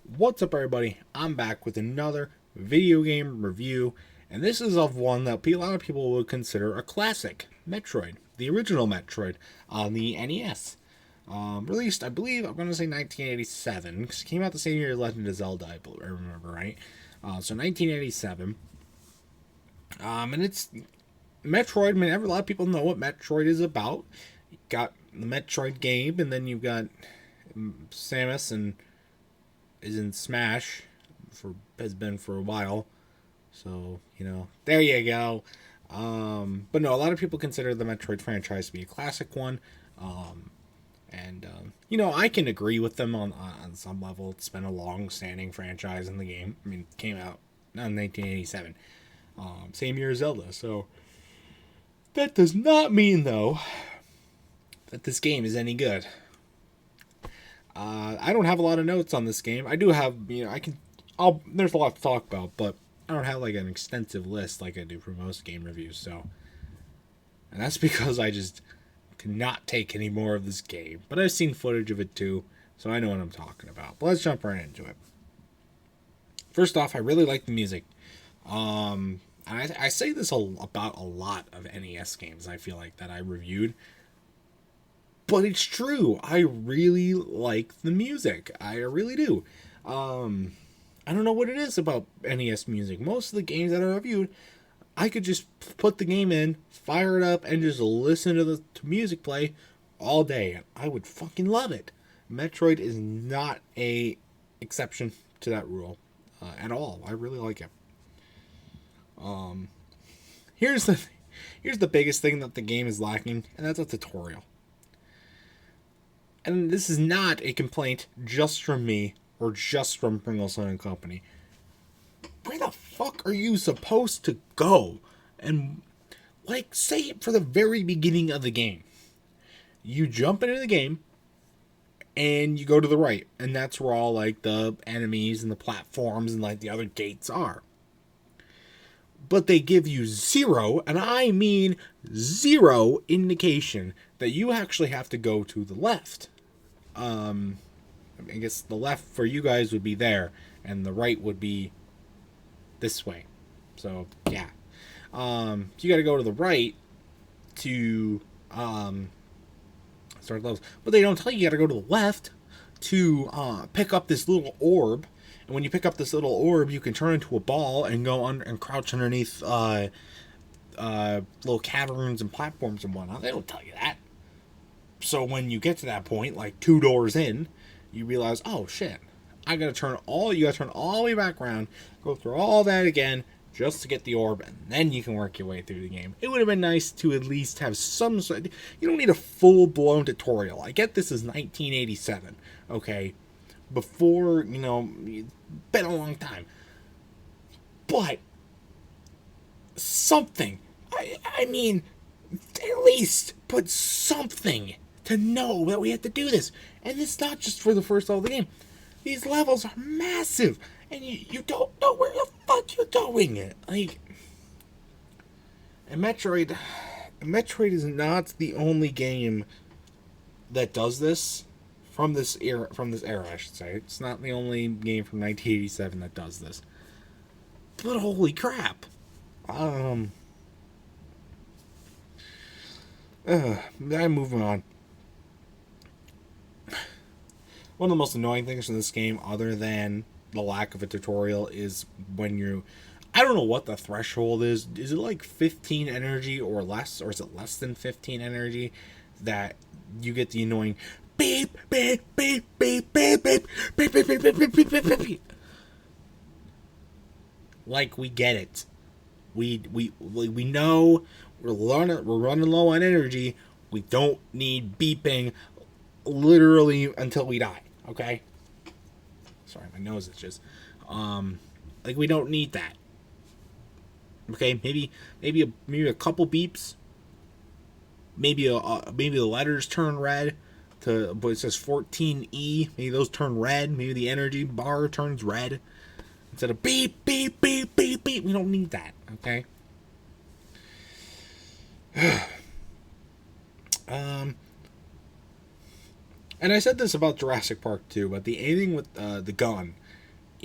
What's up, everybody? I'm back with another video game review, and this is of one that a lot of people would consider a classic, Metroid, the original Metroid on the NES. Released, I believe, I'm going to say 1987, because it came out the same year as Legend of Zelda, I remember, right? So 1987. And it's Metroid. I mean, a lot of people know what Metroid is about. You got the Metroid game, and then you've got Samus and is in Smash has been for a while. So, there you go. But no, a lot of people consider the Metroid franchise to be a classic one. I can agree with them on some level. It's been a long-standing franchise in the game. I mean, it came out in 1987. Same year as Zelda. So, that does not mean, though, that this game is any good. I don't have a lot of notes on this game. I do have, there's a lot to talk about, but I don't have like an extensive list like I do for most game reviews. So, and that's because I just cannot take any more of this game. But I've seen footage of it too, so I know what I'm talking about. But let's jump right into it. First off, I really like the music. And I say this about a lot of NES games. I feel like that I reviewed. But it's true. I really like the music. I really do. I don't know what it is about NES music. Most of the games that I reviewed, I could just put the game in, fire it up, and just listen to the music play all day. I would fucking love it. Metroid is not a exception to that rule at all. I really like it. Here's the biggest thing that the game is lacking, and that's a tutorial. And this is not a complaint just from me or just from Pringleson and Company. Where the fuck are you supposed to go? And, say it for the very beginning of the game. You jump into the game, and you go to the right. And that's where all, the enemies and the platforms and, the other gates are. But they give you zero, and I mean zero, indication that you actually have to go to the left. I guess the left for you guys would be there, and the right would be this way. So, yeah. You gotta go to the right to, start levels. But they don't tell you gotta go to the left to, pick up this little orb. And when you pick up this little orb, you can turn into a ball and go under and crouch underneath, little caverns and platforms and whatnot. They don't tell you that. So when you get to that point, 2 doors in, you realize, oh shit, you gotta turn all the way back around, go through all that again, just to get the orb, and then you can work your way through the game. It would have been nice to at least have some sort. You don't need a full-blown tutorial. I get this is 1987, okay? Before, it's been a long time. But, something. I mean, at least put something to know that we have to do this. And it's not just for the first level of the game. These levels are massive, and you don't know where the fuck you're going. And Metroid is not the only game that does this from this era. I should say. It's not the only game from 1987 that does this. But holy crap! I'm moving on. One of the most annoying things in this game, other than the lack of a tutorial, is when I don't know what the threshold is. Is it 15 energy or less? Or is it less than 15 energy that you get the annoying beep, beep, beep, beep, beep, beep, beep, beep, beep, beep, beep, beep, beep, beep. We get it. We know we're running low on energy. We don't need beeping literally until we die, okay? Sorry, my nose is just we don't need that. Okay, maybe a couple beeps. Maybe the letters turn red but it says 14E. Maybe those turn red. Maybe the energy bar turns red instead of beep beep beep beep beep. We don't need that, okay? And I said this about Jurassic Park too, but the aiming with the gun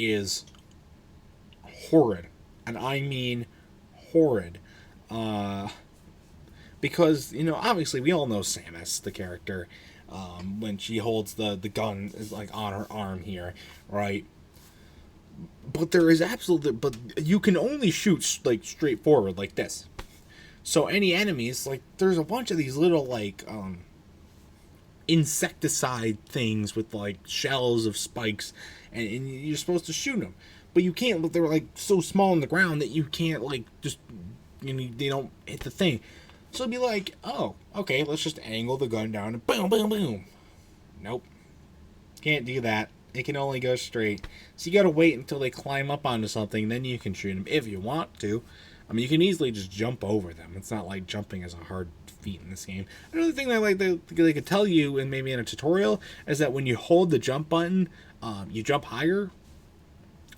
is horrid. And I mean horrid. Because, obviously we all know Samus, the character, when she holds the gun is like on her arm here, right? But there is absolutely, but you can only shoot like straight forward like this. So any enemies, like there's a bunch of these little like insecticide things with like shells of spikes, and you're supposed to shoot them, but you can't. But they're like so small on the ground that you can't like just they don't hit the thing. So it'd be like, oh, okay, let's just angle the gun down and boom, boom, boom. Nope, can't do that. It can only go straight. So you gotta wait until they climb up onto something, then you can shoot them if you want to. I mean, you can easily just jump over them. It's not like jumping is a hard feat in this game. Another thing that they could tell you, and maybe in a tutorial, is that when you hold the jump button, you jump higher.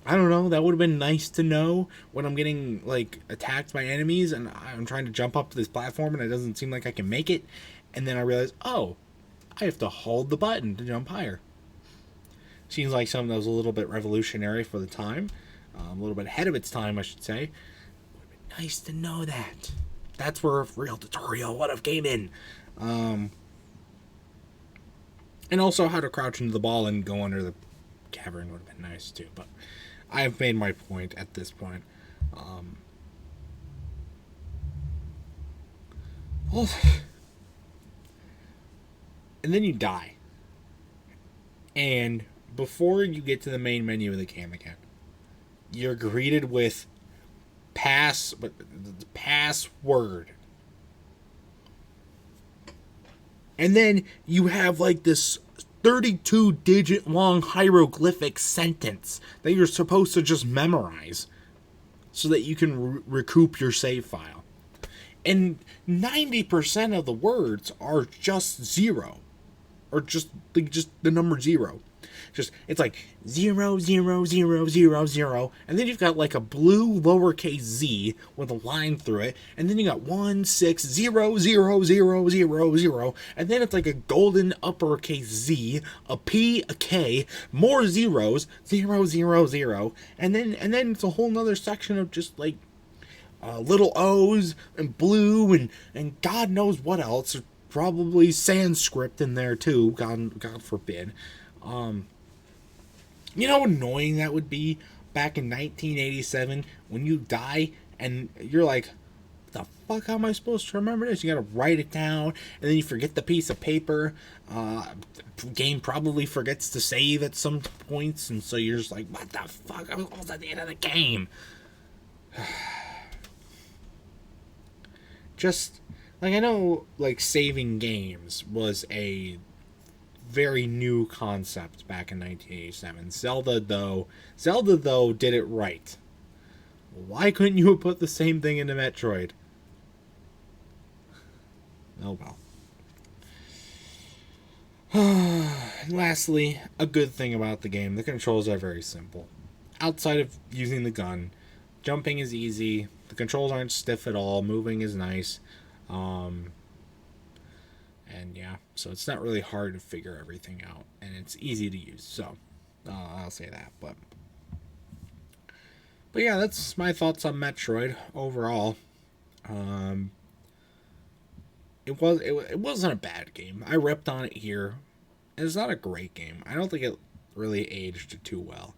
I don't know. That would have been nice to know when I'm getting like attacked by enemies and I'm trying to jump up to this platform and it doesn't seem like I can make it. And then I realize, oh, I have to hold the button to jump higher. Seems like something that was a little bit revolutionary for the time, a little bit ahead of its time, I should say. Would have been nice to know that. That's where a real tutorial would have came in. And also how to crouch into the ball and go under the cavern would have been nice too. But I've made my point at this point. Well, and then you die. And before you get to the main menu of the game again, you're greeted with password. And then you have like this 32-digit long hieroglyphic sentence that you're supposed to just memorize so that you can recoup your save file. And 90% of the words are just zero. Or just the number zero. It's like 0, 0, 0, 0, 0, and then you've got like a blue lowercase z with a line through it, and then you got 1, 6, 0, 0, 0, 0, 0, and then it's like a golden uppercase z, a p, a k, more zeros, 0, 0, 0, and then it's a whole nother section of just like little O's and blue and God knows what else. Probably Sanskrit in there too. God forbid. You know how annoying that would be back in 1987 when you die and you're like, the fuck, how am I supposed to remember this? You gotta write it down, and then you forget the piece of paper. The game probably forgets to save at some points, and so you're just like, what the fuck? I was almost at the end of the game. Just, like, I know, like, saving games was a very new concept back in 1987. Zelda, though, did it right. Why couldn't you have put the same thing into Metroid? Oh well. Lastly, a good thing about the game, the controls are very simple. Outside of using the gun, jumping is easy, the controls aren't stiff at all, moving is nice. And yeah, so it's not really hard to figure everything out, and it's easy to use, so I'll say that. But yeah, that's my thoughts on Metroid overall. It wasn't a bad game. I ripped on it here. It's not a great game. I don't think it really aged too well.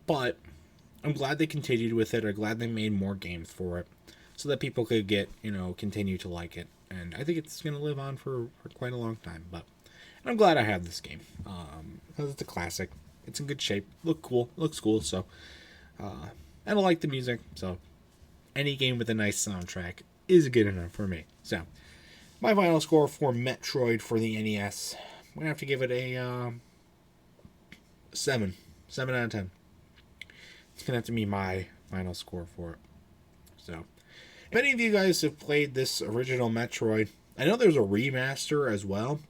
But I'm glad they continued with it. I'm glad they made more games for it so that people could continue to like it. And I think it's going to live on for quite a long time. But I'm glad I have this game. Because it's a classic. It's in good shape. Looks cool. So, and I like the music. So, any game with a nice soundtrack is good enough for me. So, my final score for Metroid for the NES, I'm going to have to give it a 7. 7 out of 10. It's going to have to be my final score for it. So, if any of you guys have played this original Metroid, I know there's a remaster as well.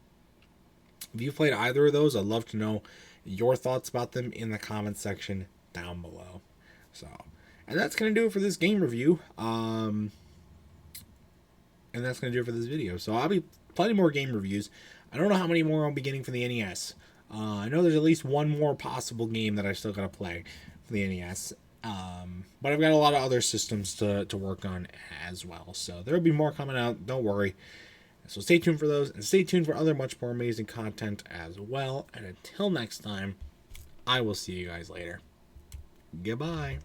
If you've played either of those, I'd love to know your thoughts about them in the comments section down below. So, and that's going to do it for this game review. And that's going to do it for this video. So I'll be plenty more game reviews. I don't know how many more I'll be getting for the NES. I know there's at least one more possible game that I still gotta play for the NES. But I've got a lot of other systems to work on as well. So there will be more coming out. Don't worry. So stay tuned for those, and stay tuned for other much more amazing content as well. And until next time, I will see you guys later. Goodbye.